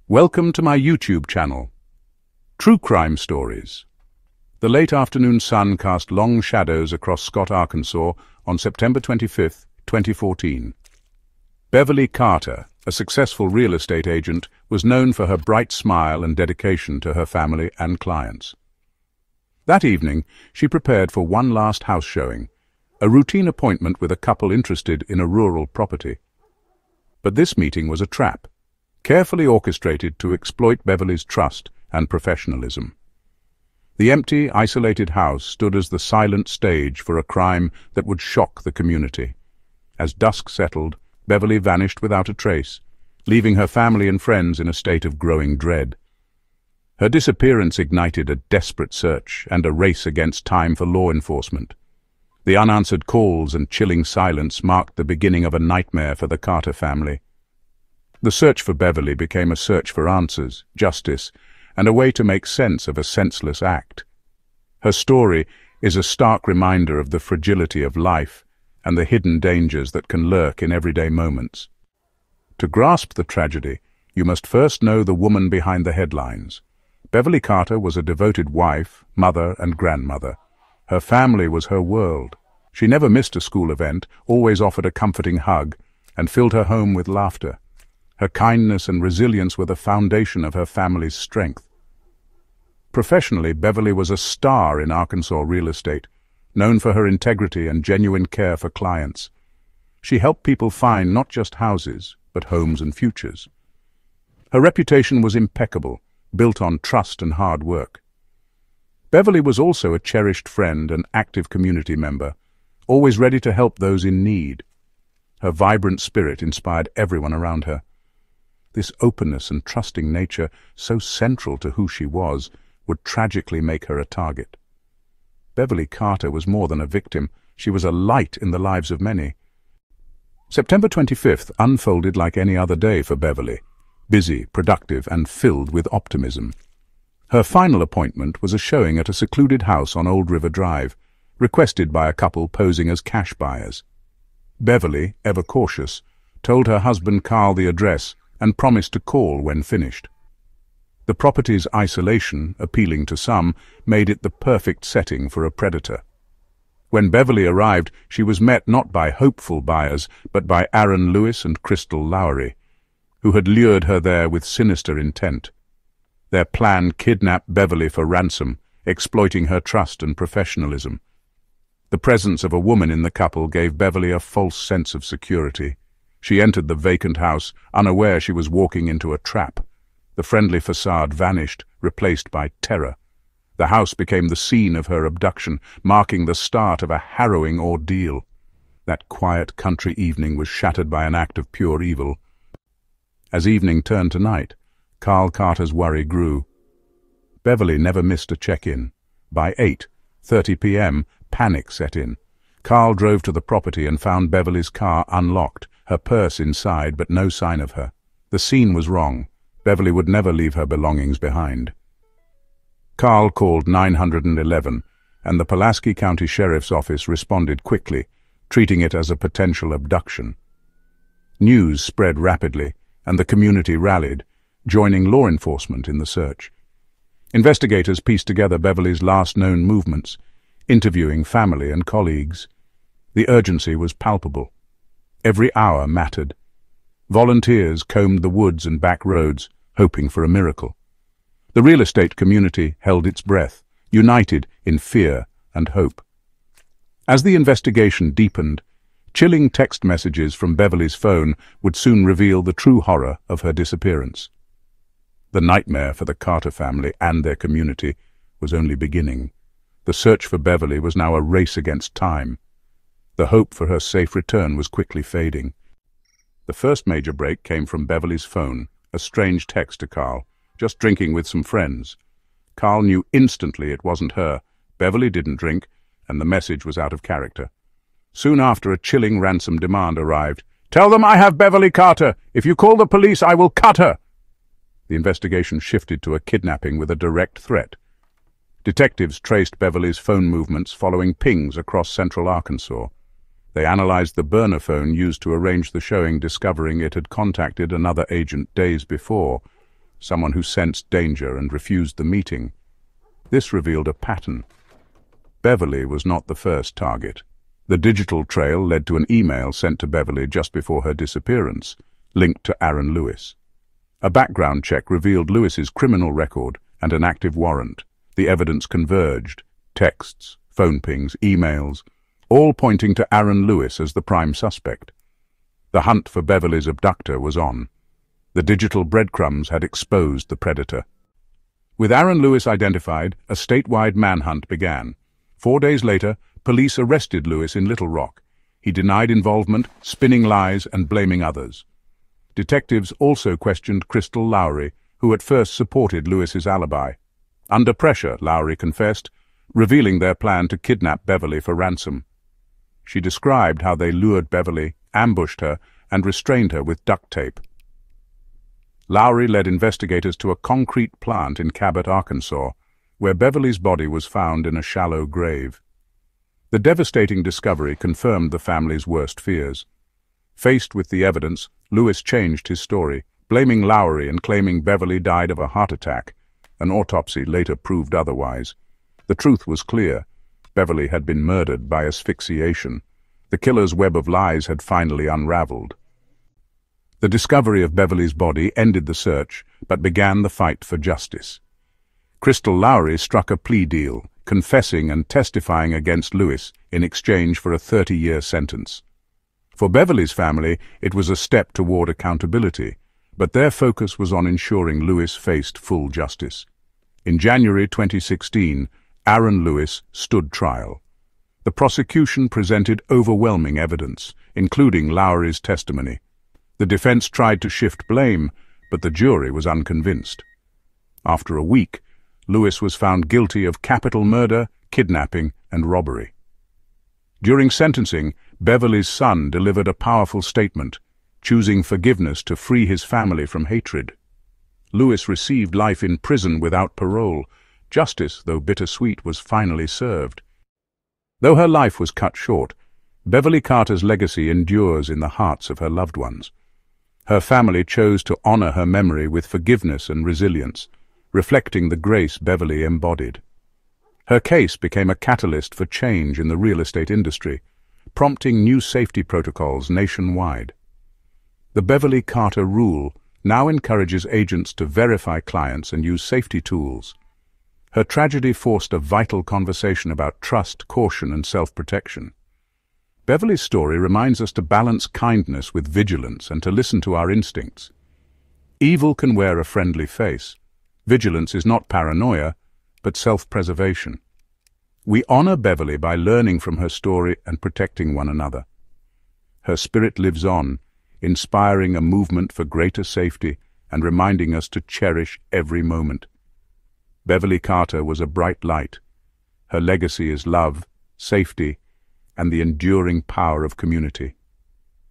Welcome to my YouTube channel, True Crime Stories. The late afternoon sun cast long shadows across Scott, Arkansas on September 25, 2014. Beverly Carter, a successful real estate agent, was known for her bright smile and dedication to her family and clients. That evening, she prepared for one last house showing, a routine appointment with a couple interested in a rural property. But this meeting was a trap, carefully orchestrated to exploit Beverly's trust and professionalism. The empty, isolated house stood as the silent stage for a crime that would shock the community. As dusk settled, Beverly vanished without a trace, leaving her family and friends in a state of growing dread. Her disappearance ignited a desperate search and a race against time for law enforcement. The unanswered calls and chilling silence marked the beginning of a nightmare for the Carter family. The search for Beverly became a search for answers, justice, and a way to make sense of a senseless act. Her story is a stark reminder of the fragility of life and the hidden dangers that can lurk in everyday moments. To grasp the tragedy, you must first know the woman behind the headlines. Beverly Carter was a devoted wife, mother, and grandmother. Her family was her world. She never missed a school event, always offered a comforting hug, and filled her home with laughter. Her kindness and resilience were the foundation of her family's strength. Professionally, Beverly was a star in Arkansas real estate, known for her integrity and genuine care for clients. She helped people find not just houses, but homes and futures. Her reputation was impeccable, built on trust and hard work. Beverly was also a cherished friend and active community member, always ready to help those in need. Her vibrant spirit inspired everyone around her. This openness and trusting nature, so central to who she was, would tragically make her a target. Beverly Carter was more than a victim. She was a light in the lives of many. September 25th unfolded like any other day for Beverly, busy, productive, and filled with optimism. Her final appointment was a showing at a secluded house on Old River Drive, requested by a couple posing as cash buyers. Beverly, ever cautious, told her husband Carl the address and promised to call when finished. The property's isolation, appealing to some, made it the perfect setting for a predator. When Beverly arrived, she was met not by hopeful buyers, but by Aaron Lewis and Crystal Lowery, who had lured her there with sinister intent. Their plan kidnapped Beverly for ransom, exploiting her trust and professionalism. The presence of a woman in the couple gave Beverly a false sense of security. She entered the vacant house, unaware she was walking into a trap. The friendly facade vanished, replaced by terror. The house became the scene of her abduction, marking the start of a harrowing ordeal. That quiet country evening was shattered by an act of pure evil. As evening turned to night, Carl Carter's worry grew. Beverly never missed a check-in. By 8:30 p.m., panic set in. Carl drove to the property and found Beverly's car unlocked, her purse inside, but no sign of her. The scene was wrong. Beverly would never leave her belongings behind. Carl called 911, and the Pulaski County Sheriff's Office responded quickly, treating it as a potential abduction. News spread rapidly, and the community rallied, joining law enforcement in the search. Investigators pieced together Beverly's last known movements, interviewing family and colleagues. The urgency was palpable. Every hour mattered. Volunteers combed the woods and back roads, hoping for a miracle. The real estate community held its breath, united in fear and hope. As the investigation deepened, chilling text messages from Beverly's phone would soon reveal the true horror of her disappearance. The nightmare for the Carter family and their community was only beginning. The search for Beverly was now a race against time. The hope for her safe return was quickly fading. The first major break came from Beverly's phone, a strange text to Carl, "Just drinking with some friends." Carl knew instantly it wasn't her. Beverly didn't drink, and the message was out of character. Soon after, a chilling ransom demand arrived. "Tell them I have Beverly Carter. If you call the police, I will cut her." The investigation shifted to a kidnapping with a direct threat. Detectives traced Beverly's phone movements following pings across central Arkansas. They analyzed the burner phone used to arrange the showing, discovering it had contacted another agent days before. someone who sensed danger and refused the meeting. This revealed a pattern. Beverly was not the first target. The digital trail led to an email sent to Beverly just before her disappearance, linked to Aaron Lewis. A background check revealed Lewis's criminal record and an active warrant. The evidence converged: texts, phone pings, emails, all pointing to Aaron Lewis as the prime suspect. The hunt for Beverly's abductor was on. The digital breadcrumbs had exposed the predator. With Aaron Lewis identified, a statewide manhunt began. 4 days later, police arrested Lewis in Little Rock. He denied involvement, spinning lies and blaming others. Detectives also questioned Crystal Lowry, who at first supported Lewis's alibi. Under pressure, Lowry confessed, revealing their plan to kidnap Beverly for ransom. She described how they lured Beverly, ambushed her, and restrained her with duct tape. Lowry led investigators to a concrete plant in Cabot, Arkansas, where Beverly's body was found in a shallow grave. The devastating discovery confirmed the family's worst fears. Faced with the evidence, Lewis changed his story, blaming Lowry and claiming Beverly died of a heart attack. An autopsy later proved otherwise. The truth was clear. Beverly had been murdered by asphyxiation. The killer's web of lies had finally unraveled. The discovery of Beverly's body ended the search, but began the fight for justice. Crystal Lowry struck a plea deal, confessing and testifying against Lewis in exchange for a 30-year sentence. For Beverly's family, it was a step toward accountability, but their focus was on ensuring Lewis faced full justice. In January 2016, Aaron Lewis stood trial. The prosecution presented overwhelming evidence, including Lowry's testimony. The defense tried to shift blame, but the jury was unconvinced. After a week, Lewis was found guilty of capital murder, kidnapping, and robbery. During sentencing, Beverly's son delivered a powerful statement, choosing forgiveness to free his family from hatred. Lewis received life in prison without parole. Justice, though bittersweet, was finally served. Though her life was cut short, Beverly Carter's legacy endures in the hearts of her loved ones. Her family chose to honor her memory with forgiveness and resilience, reflecting the grace Beverly embodied. Her case became a catalyst for change in the real estate industry, prompting new safety protocols nationwide. The Beverly Carter Rule now encourages agents to verify clients and use safety tools. Her tragedy forced a vital conversation about trust, caution, and self-protection. Beverly's story reminds us to balance kindness with vigilance and to listen to our instincts. Evil can wear a friendly face. Vigilance is not paranoia, but self-preservation. We honor Beverly by learning from her story and protecting one another. Her spirit lives on, inspiring a movement for greater safety and reminding us to cherish every moment. Beverly Carter was a bright light. Her legacy is love, safety, and the enduring power of community.